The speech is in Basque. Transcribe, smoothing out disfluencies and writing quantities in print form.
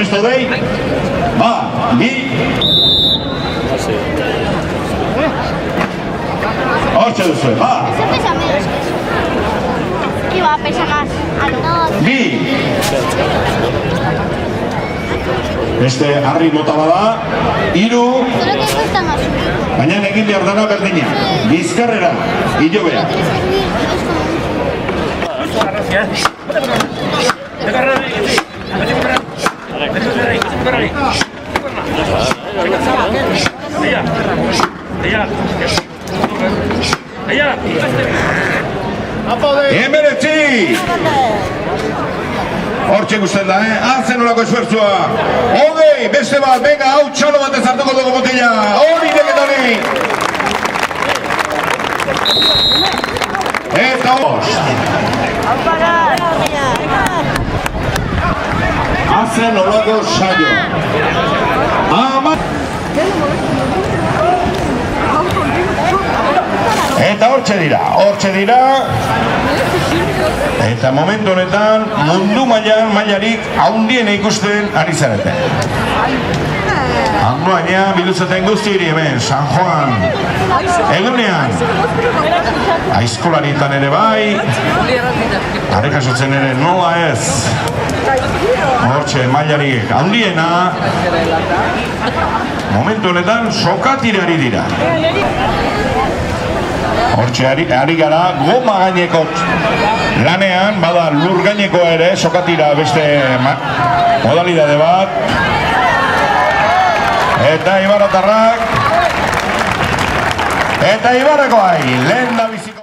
Presto dei? Ba, bi. Hortxe duzue, ba. Ese pesa menos que eso. ¿Qué va? Pesa más. Bi. Beste harri mota bada, hiru. Solo que cuesta más. Baina egin behar dana berdina. Bizkarrera, hilobea. Tienes que subir, Hemeretzi! Hortxe guztien da, Hazen olako esfuertzua. Hogei, beste bat, venga, hau txalo bat ezartuko dugu botella. Hori deketari! Eta bost. Hazen olako saio. Eta hortxe dira. Eta momentu honetan mundu mailarik haundien ikusten ari zarete. Angoaina biluzeten guztiri hemen, San Juan, egunean, aizkolarietan ere bai, arrekasotzen ere nola ez. Hortxe mailarik haundiena, momentu honetan sokatirari dira. Hortxe ari gara goma gaineko lanean, bada lur gainekoa ere, sokatira beste modalidade bat. Eta Ibaratarrak, eta Ibarakoai, lehen da biziko.